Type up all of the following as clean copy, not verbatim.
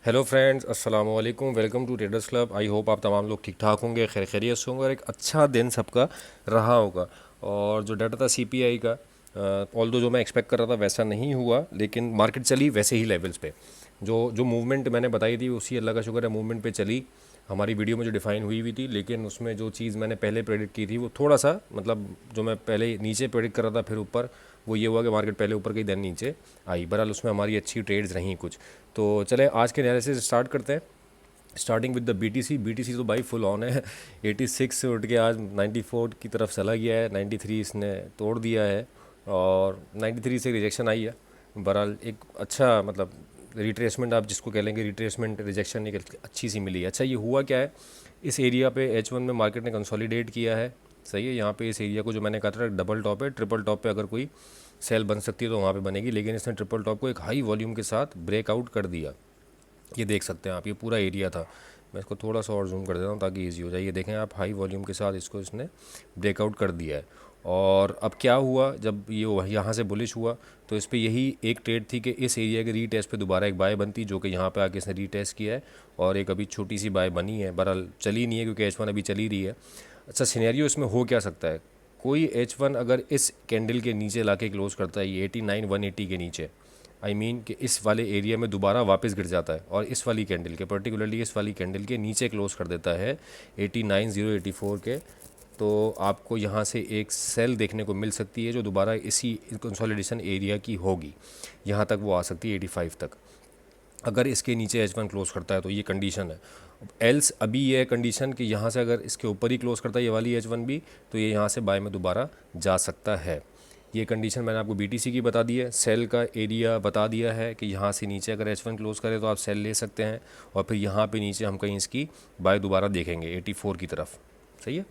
Hello friends, अस्सलाम वालेकुम। Welcome to traders club. I hope आप तमाम लोग ठीक ठाक होंगे, खैर खैरियत से होंगे और एक अच्छा दिन सबका रहा होगा। और जो डाटा था सीपीआई का, ऑल दो जो मैं एक्सपेक्ट कर रहा था वैसा नहीं हुआ, लेकिन मार्केट चली वैसे ही लेवल्स पे। जो जो मूवमेंट मैंने बताई थी उसी अल्लाह का शुक्र है मूवमेंट पे चली। हमारी वीडियो में जो डिफाइन हुई हुई थी, लेकिन उसमें जो चीज़ मैंने पहले प्रेडिक्ट की थी वो थोड़ा सा, मतलब जो मैं पहले नीचे प्रेडिक्ट कर रहा था फिर ऊपर, वो ये हुआ कि मार्केट पहले ऊपर गई देन नीचे आई। बहरहाल उसमें हमारी अच्छी ट्रेड्स रहीं कुछ। तो चले आज के एनालिसिस स्टार्ट करते हैं। Starting with the BTC. BTC तो भाई फुल ऑन है। 86 से उठ के आज 94 की तरफ चला गया है। 93 इसने तोड़ दिया है और 93 से रिजेक्शन आई है। बहरहाल एक अच्छा, मतलब रिट्रेसमेंट आप जिसको कह लेंगे, रिट्रेसमेंट रिजेक्शन एक अच्छी सी मिली है। अच्छा, ये हुआ क्या है, इस एरिया पे H1 में मार्केट ने कंसोलिडेट किया है। सही है, यहाँ पे इस एरिया को जो मैंने कहा था डबल टॉप है, ट्रिपल टॉप पे अगर कोई सेल बन सकती है तो वहाँ पे बनेगी, लेकिन इसने ट्रिपल टॉप को एक हाई वॉल्यूम के साथ ब्रेकआउट कर दिया। ये देख सकते हैं आप, ये पूरा एरिया था। मैं इसको थोड़ा सा और जूम कर देता हूँ ताकि इजी हो जाए। ये देखें आप, हाई वॉल्यूम के साथ इसको इसने ब्रेकआउट कर दिया है। और अब क्या हुआ, जब ये यहाँ से बुलिश हुआ तो इस पर यही एक ट्रेड थी कि इस एरिया के रीटेस्ट पे दोबारा एक बाय बनती, जो कि यहाँ पे आके इसने रीटेस्ट किया है और एक अभी छोटी सी बाय बनी है। बहरहाल चली नहीं है क्योंकि H1 अभी चली रही है। अच्छा, सिनेरियो इसमें हो क्या सकता है, कोई H1 अगर इस कैंडल के नीचे लाके क्लोज करता है, ये 89 180 के नीचे, आई मीन कि इस वाले एरिया में दोबारा वापस गिर जाता है और इस वाली कैंडल के, पर्टिकुलरली इस वाली कैंडल के नीचे क्लोज कर देता है 89 084 के, तो आपको यहाँ से एक सेल देखने को मिल सकती है जो दोबारा इसी कंसोलिडेशन एरिया की होगी। यहाँ तक वो आ सकती है 85 तक, अगर इसके नीचे H1 क्लोज करता है तो ये कंडीशन है। एल्स अभी ये है कंडीशन कि यहाँ से अगर इसके ऊपर ही क्लोज करता है ये वाली H1 भी, तो ये यहाँ से बाय में दोबारा जा सकता है। ये कंडीशन मैंने आपको बीटीसी की बता दी है। सेल का एरिया बता दिया है कि यहाँ से नीचे अगर H1 क्लोज करे तो आप सेल ले सकते हैं, और फिर यहाँ पे नीचे हम कहीं इसकी बाय दोबारा देखेंगे 84 की तरफ। सही है,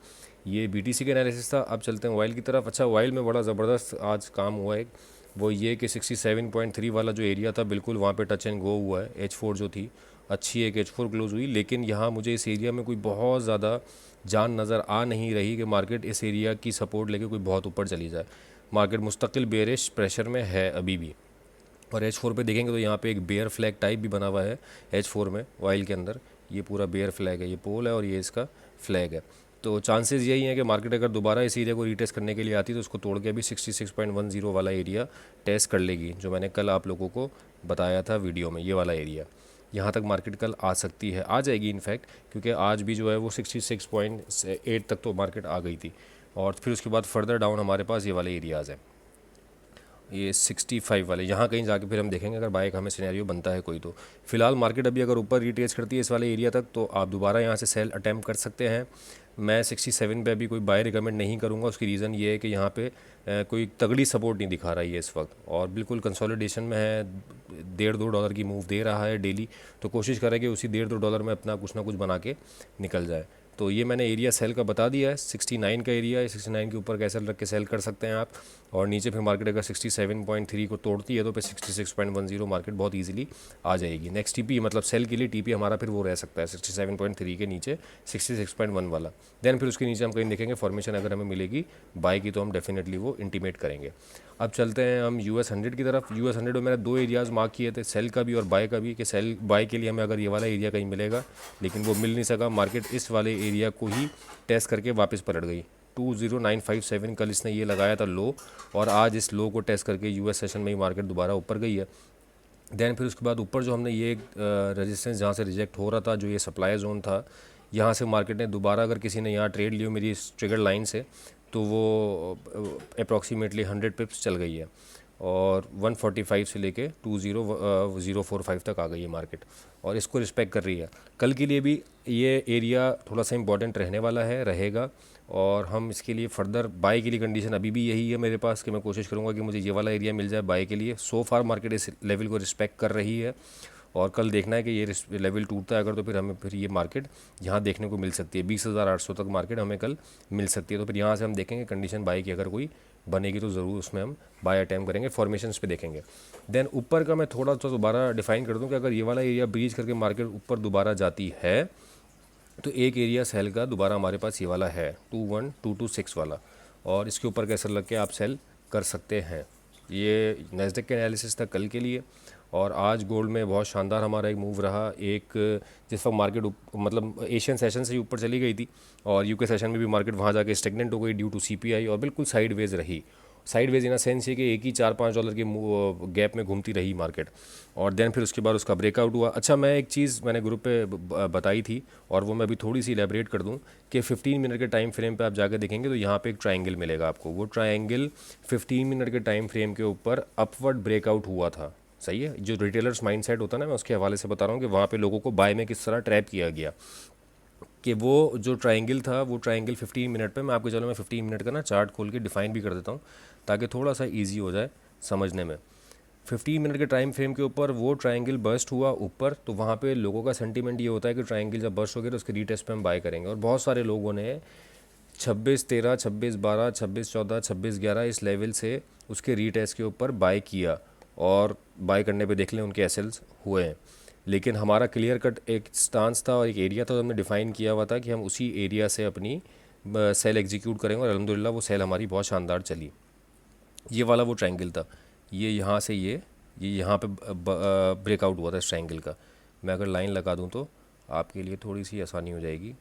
ये बीटीसी का एनालिसिस था। अब चलते हैं ऑयल की तरफ। अच्छा, ऑयल में बड़ा ज़बरदस्त आज काम हुआ है। वो ये कि 67.3 वाला जो एरिया था बिल्कुल वहाँ पे टच एंड गो हुआ है। H4 जो थी अच्छी एक H4 क्लोज हुई, लेकिन यहाँ मुझे इस एरिया में कोई बहुत ज़्यादा जान नज़र आ नहीं रही कि मार्केट इस एरिया की सपोर्ट लेके कोई बहुत ऊपर चली जाए। मार्केट मुस्तकिल बेरिश प्रेशर में है अभी भी। और H4 पे देखेंगे तो यहाँ पे एक बेयर फ्लैग टाइप भी बना हुआ है H4 में, ऑयल के अंदर। ये पूरा बेयर फ्लैग है, ये पोल है और ये इसका फ्लैग है। तो चांसेस यही हैं कि मार्केट अगर दोबारा इस एरिया को रीटेस्ट करने के लिए आती है तो उसको तोड़ के अभी 66.10 वाला एरिया टेस्ट कर लेगी, जो मैंने कल आप लोगों को बताया था वीडियो में। ये वाला एरिया यहाँ तक मार्केट कल आ सकती है, आ जाएगी इनफैक्ट, क्योंकि आज भी जो है वो 66.8 तक तो मार्केट आ गई थी। और फिर उसके बाद फर्दर डाउन हमारे पास ये वाले एरियाज़ हैं, ये 65 वाले। यहाँ कहीं जाके फिर हम देखेंगे अगर बाइक हमें सिनेरियो बनता है कोई। तो फिलहाल मार्केट अभी अगर ऊपर रिटेस्ट करती है इस वाले एरिया तक तो आप दोबारा यहाँ से सेल अटैम्प्ट कर सकते हैं। मैं 67 पे अभी कोई बाय रिकमेंड नहीं करूँगा। उसकी रीज़न ये है कि यहाँ पे कोई तगड़ी सपोर्ट नहीं दिखा रही है इस वक्त और बिल्कुल कंसोलिडेशन में है। $1.5-2 की मूव दे रहा है डेली, तो कोशिश करें कि उसी $1.5-2 में अपना कुछ ना कुछ बना के निकल जाए। तो ये मैंने एरिया सेल का बता दिया है। 69 का एरिया है, 69 के ऊपर कैसे रख के सेल कर सकते हैं आप। और नीचे फिर मार्केट अगर 67.3 को तोड़ती है तो फिर 66.10 मार्केट बहुत इजीली आ जाएगी। नेक्स्ट टीपी, मतलब सेल के लिए टीपी हमारा फिर वो रह सकता है 67.3 के नीचे 66.1 वाला। देन फिर उसके नीचे हम कहीं देखेंगे फॉर्मेशन अगर हमें मिलेगी बाय की तो हम डेफिनेटली वो इंटीमेट करेंगे। अब चलते हैं हम US 100 की तरफ। US 100 में मैंने दो एरियाज़ मार्क किए थे, सेल का भी और बाय का भी, कि सेल बाय के लिए हमें अगर ये वाला एरिया कहीं मिलेगा, लेकिन वो मिल नहीं सका। मार्केट इस वाले एरिया को ही टेस्ट करके वापस पलट गई। 20957 कल इसने ये लगाया था लो, और आज इस लो को टेस्ट करके US सेशन में ही मार्केट दोबारा ऊपर गई है। देन फिर उसके बाद ऊपर जो हमने ये रेजिस्टेंस जहाँ से रिजेक्ट हो रहा था, जो ये सप्लाई जोन था, यहाँ से मार्केट ने दोबारा, अगर किसी ने यहाँ ट्रेड ली हो मेरी इस ट्रिगर लाइन से, तो वो अप्रॉक्सीमेटली 100 पिप्स चल गई है और 145 से लेके 20045 तक आ गई है मार्केट, और इसको रिस्पेक्ट कर रही है। कल के लिए भी ये एरिया थोड़ा सा इंपॉर्टेंट रहने वाला है, रहेगा, और हम इसके लिए फर्दर बाय के लिए कंडीशन अभी भी यही है मेरे पास कि मैं कोशिश करूँगा कि मुझे ये वाला एरिया मिल जाए बाय के लिए। सो फार मार्केट इस लेवल को रिस्पेक्ट कर रही है, और कल देखना है कि ये लेवल टूटता है अगर, तो फिर हमें फिर ये मार्केट यहाँ देखने को मिल सकती है। 20,800 तक मार्केट हमें कल मिल सकती है। तो फिर यहाँ से हम देखेंगे कंडीशन बाय की अगर कोई बनेगी तो ज़रूर उसमें हम बाय अटैम्प्ट करेंगे, फॉर्मेशंस पे देखेंगे। देन ऊपर का मैं थोड़ा सा दोबारा डिफाइन कर दूँ कि अगर ये वाला एरिया ब्रीच करके मार्केट ऊपर दोबारा जाती है तो एक एरिया सेल का दोबारा हमारे पास ये वाला है 21226 वाला, और इसके ऊपर कैसे लग के आप सेल कर सकते हैं। ये नेस्डेक के एनालिसिस था कल के लिए। और आज गोल्ड में बहुत शानदार हमारा एक मूव रहा। एक जिस वक्त मार्केट मतलब एशियन सेशन से ही ऊपर चली गई थी और यूके सेशन में भी मार्केट वहाँ जाके स्टेगनेंट हो गई ड्यू टू सीपीआई और बिल्कुल साइडवेज रही। साइडवेज इन अ सेंस ये कि एक ही $4-5 के गैप में घूमती रही मार्केट और देन फिर उसके बाद उसका ब्रेकआउट हुआ। अच्छा, मैं एक चीज़ मैंने ग्रुप पे बताई थी और वो मैं अभी थोड़ी सी इलेबरेट कर दूं कि 15 मिनट के टाइम फ्रेम पे आप जाकर देखेंगे तो यहाँ पे एक ट्रायंगल मिलेगा आपको। वो ट्रायंगल 15 मिनट के टाइम फ्रेम के ऊपर अपवर्ड ब्रेकआउट हुआ था। सही है, जो रिटेलर्स माइंडसेट होता है ना, मैं उसके हवाले से बता रहा हूँ कि वहाँ पे लोगों को बाय में किस तरह ट्रैप किया गया। कि वो जो ट्रायंगल था वो ट्रायंगल 15 मिनट पे, मैं आपको चलो मैं 15 मिनट का ना चार्ट खोल के डिफाइन भी कर देता हूँ ताकि थोड़ा सा इजी हो जाए समझने में। 15 मिनट के टाइम फ्रेम के ऊपर वो ट्रायंगल बर्स्ट हुआ ऊपर, तो वहाँ पे लोगों का सेंटीमेंट ये होता है कि ट्रायंगल जब बर्स्ट हो गया तो उसके रीटेस्ट पे हम बाय करेंगे। और बहुत सारे लोगों ने 26-13, 26-12, 26-14, 26-11 इस लेवल से उसके रीटेस्ट के ऊपर बाय किया और बाय करने पे देख लें उनके एसएल्स हुए हैं। लेकिन हमारा क्लियर कट एक स्टांस था और एक एरिया था, तो हमने डिफ़ाइन किया हुआ था कि हम उसी एरिया से अपनी सेल एग्जीक्यूट करेंगे और अल्हम्दुलिल्लाह वो सेल हमारी बहुत शानदार चली। ये वाला वो ट्रायंगल था, ये यहाँ से ये यहाँ पे ब्रेकआउट हुआ था इस ट्रायंगल का। मैं अगर लाइन लगा दूँ तो आपके लिए थोड़ी सी आसानी हो जाएगी।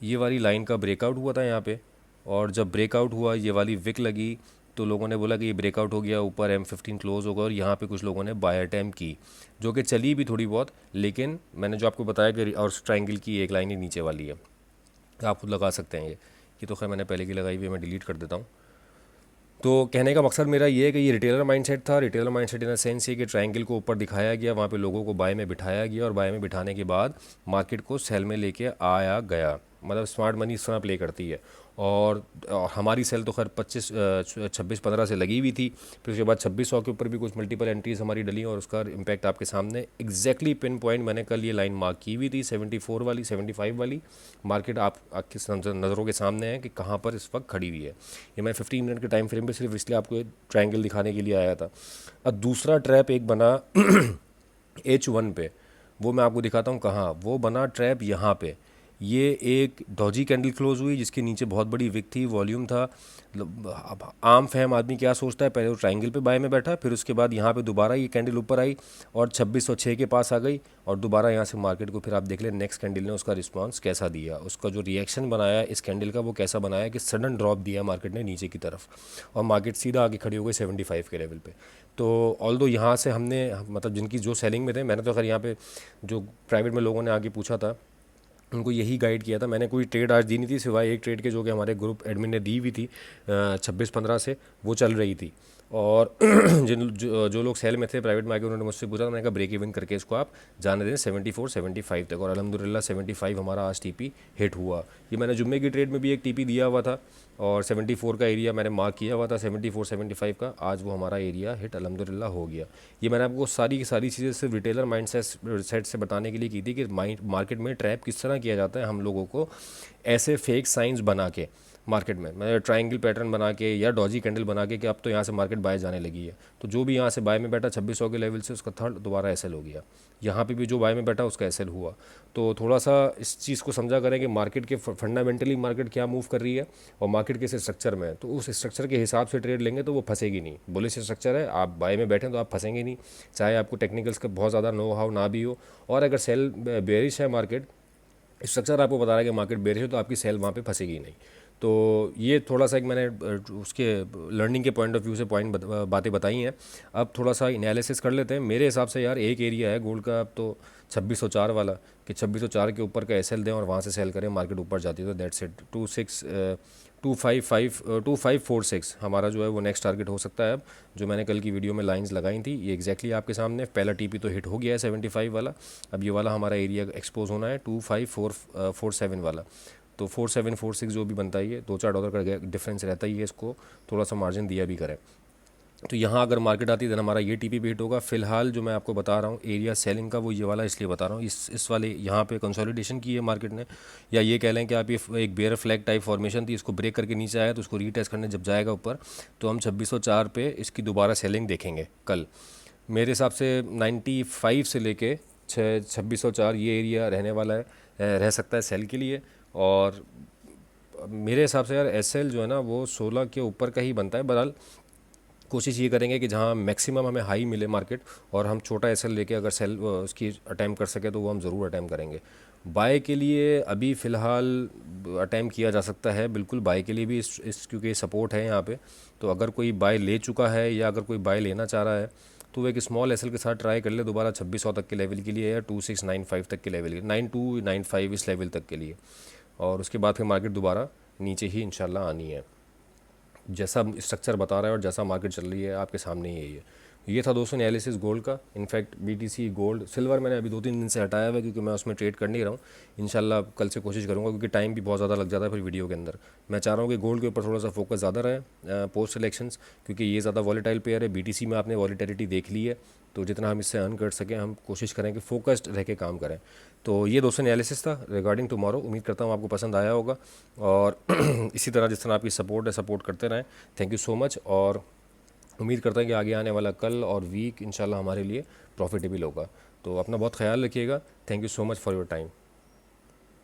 ये वाली लाइन का ब्रेकआउट हुआ था यहाँ पे और जब ब्रेकआउट हुआ ये वाली विक लगी तो लोगों ने बोला कि ये ब्रेकआउट हो गया, ऊपर M15 क्लोज होगा और यहाँ पे कुछ लोगों ने बाय अटैम्प्ट की जो कि चली भी थोड़ी बहुत। लेकिन मैंने जो आपको बताया कि और ट्रायंगल की एक लाइन ही नीचे वाली है, आप खुद लगा सकते हैं। ये तो खैर मैंने पहले की लगाई हुई है, मैं डिलीट कर देता हूँ। तो कहने का मकसद मेरा ये है कि ये रिटेलर माइंडसेट था। Retailer mindset in the sense ये कि ट्रायंगल को ऊपर दिखाया गया, वहाँ पे लोगों को बाय में बिठाया गया और बाय में बिठाने के बाद मार्केट को सेल में लेके आया गया। मतलब स्मार्ट मनी इस तरह प्ले करती है। और हमारी सेल तो खैर 26-15 से लगी हुई थी। फिर उसके बाद 2600 के ऊपर भी कुछ मल्टीपल एंट्रीज हमारी डली और उसका इम्पैक्ट आपके सामने एग्जैक्टली पिन पॉइंट मैंने कल ये लाइन मार्क की हुई थी 74 वाली 75 वाली। मार्केट आपकी नज़रों के सामने है कि कहाँ पर इस वक्त खड़ी हुई है। ये मैं 15 मिनट के टाइम फ्रेम पे सिर्फ इसलिए आपको ट्रायंगल दिखाने के लिए आया था। अब दूसरा ट्रैप एक बना H1 पे, वो मैं आपको दिखाता हूँ कहाँ वो बना ट्रैप। यहाँ पे ये एक डॉजी कैंडल क्लोज हुई जिसके नीचे बहुत बड़ी विक थी, वॉल्यूम था। अब आम फहम आदमी क्या सोचता है, पहले वो ट्रायंगल पे बाय में बैठा, फिर उसके बाद यहाँ पे दोबारा ये कैंडल ऊपर आई और 2606 के पास आ गई और दोबारा यहाँ से मार्केट को फिर आप देख लें नेक्स्ट कैंडल ने उसका रिस्पांस कैसा दिया, उसका जो रिएक्शन बनाया इस कैंडल का वो कैसा बनाया कि सडन ड्रॉप दिया मार्केट ने नीचे की तरफ और मार्केट सीधा आगे खड़ी हो गई 75 के लेवल पे। तो ऑल दो यहाँ से हमने मतलब जिनकी जो सेलिंग में थे, मैंने तो खैर यहाँ पे जो प्राइवेट में लोगों ने आगे पूछा था उनको यही गाइड किया था। मैंने कोई ट्रेड आज दी नहीं थी सिवाय एक ट्रेड के जो कि हमारे ग्रुप एडमिन ने दी हुई थी 26-15 से वो चल रही थी। और जो लोग सेल में थे प्राइवेट में आके उन्होंने मुझसे पूछा, मैंने कहा ब्रेक इवन करके इसको आप जाने दें 74-75 तक और अल्हम्दुलिल्लाह 75 हमारा आज टीपी हिट हुआ। ये मैंने जुम्मे की ट्रेड में भी एक टीपी दिया हुआ था और 74 का एरिया मैंने मार्क किया हुआ था 74-75 का, आज वो हमारा एरिया हिट अल्हम्दुलिल्लाह हो गया। ये मैंने आपको सारी की सारी चीज़ें सिर्फ रिटेलर माइंड सेट से बताने के लिए की थी कि मार्केट में ट्रैप किस तरह किया जाता है हम लोगों को ऐसे फेक साइंस बना के मार्केट में, मतलब ट्रायंगल पैटर्न बना के या डॉजी कैंडल बना के कि अब तो यहाँ से मार्केट बाय जाने लगी है। तो जो भी यहाँ से बाय में बैठा 2600 के लेवल से उसका थर्ड दोबारा एसएल हो गया। यहाँ पे भी जो बाय में बैठा उसका एसएल हुआ। तो थोड़ा सा इस चीज़ को समझा करें कि मार्केट के फंडामेंटली मार्केट क्या मूव कर रही है और मार्केट किस स्ट्रक्चर में है, तो उस स्ट्रक्चर के हिसाब से ट्रेड लेंगे तो वो फंसेगी नहीं। बुलिश स्ट्रक्चर है, आप बाय में बैठें तो आप फंसेंगे नहीं, चाहे आपको टेक्निकल्स का बहुत ज़्यादा नो हाउ ना भी हो। और अगर सेल बेरिश है मार्केट, स्ट्रक्चर आपको बता रहा है कि मार्केट बेरिश है, तो आपकी सेल वहाँ पे फंसेगी नहीं। तो ये थोड़ा सा एक मैंने उसके लर्निंग के पॉइंट ऑफ व्यू से बातें बताई हैं। अब थोड़ा सा एनालिसिस कर लेते हैं। मेरे हिसाब से यार एक एरिया है गोल्ड का अब तो 2604 वाला कि 2604 के ऊपर का एसएल दें और वहाँ से सेल करें, मार्केट ऊपर जाती है तो दैट्स इट। 2546 हमारा जो है वो नेक्स्ट टारगेट हो सकता है। अब जो मैंने कल की वीडियो में लाइंस लगाई थी ये एग्जैक्टली आपके सामने, पहला टीपी तो हिट हो गया है 75 वाला। अब ये वाला हमारा एरिया एक्सपोज होना है 25447 वाला। तो 4746 जो भी बनता है ये $2-4 का डिफरेंस रहता ही है, इसको थोड़ा सा मार्जिन दिया भी करें। तो यहाँ अगर मार्केट आती है तो हमारा ये टीपी भी हिट होगा। फिलहाल जो मैं आपको बता रहा हूँ एरिया सेलिंग का वो ये वाला इसलिए बता रहा हूँ, इस वाले यहाँ पे कंसोलिडेशन की है मार्केट ने, या ये कह लें कि आप ये एक बेयर फ्लैग टाइप फॉर्मेशन थी, इसको ब्रेक करके नीचे आया तो उसको रीटेस्ट करने जब जाएगा ऊपर तो हम 2604 पे इसकी दोबारा सेलिंग देखेंगे कल। मेरे हिसाब से 95 से लेके 2604 ये एरिया रहने वाला है, रह सकता है सेल के लिए। और मेरे हिसाब से यार एसएल जो है ना वो 16 के ऊपर का ही बनता है। बहरहाल कोशिश ये करेंगे कि जहाँ मैक्सिमम हमें हाई मिले मार्केट, और हम छोटा एसएल लेके अगर सेल उसकी अटैम्प्ट कर सके तो वो हम ज़रूर अटैम्प्ट करेंगे। बाय के लिए अभी फ़िलहाल अटैम्प्ट किया जा सकता है, बिल्कुल बाय के लिए भी इस क्योंकि सपोर्ट है यहाँ पे। तो अगर कोई बाय ले चुका है या अगर कोई बाय लेना चाह रहा है तो वो एक स्मॉल एसएल के साथ ट्राई कर ले दोबारा 2600 तक के लेवल के लिए, या 2695 तक के लेवल के, 9295 इस लेवल तक के लिए। और उसके बाद फिर मार्केट दोबारा नीचे ही इंशाल्लाह आनी है। जैसा स्ट्रक्चर बता रहा है और जैसा मार्केट चल रही है आपके सामने ही है। ये था दोस्तों एनालिसिस गोल्ड का। इनफैक्ट बीटीसी गोल्ड सिल्वर मैंने अभी 2-3 दिन से हटाया हुआ है क्योंकि मैं उसमें ट्रेड कर नहीं रहा हूँ। इंशाल्लाह कल से कोशिश करूँगा क्योंकि टाइम भी बहुत ज़्यादा लग जाता है फिर वीडियो के अंदर। मैं चाह रहा हूँ कि गोल्ड के ऊपर थोड़ा सा फोकस ज़्यादा रहे पोस्ट इलेक्शंस, क्योंकि ये ज़्यादा वॉलेटाइल पेयर है। बीटीसी में आपने वॉलेटिलिटी देख ली है, तो जितना हम इससे अर्न कर सकें हम कोशिश करें कि फोकस्ड रह के काम करें। तो ये दोस्तों एनालिसिस था रिगार्डिंग टुमारो। उम्मीद करता हूँ आपको पसंद आया होगा, और इसी तरह जिस तरह आपकी सपोर्ट है सपोर्ट करते रहें। थैंक यू सो मच, और उम्मीद करता है कि आगे आने वाला कल और वीक इंशाल्लाह हमारे लिए प्रॉफिटेबल होगा। तो अपना बहुत ख्याल रखिएगा। Thank you so much for your time.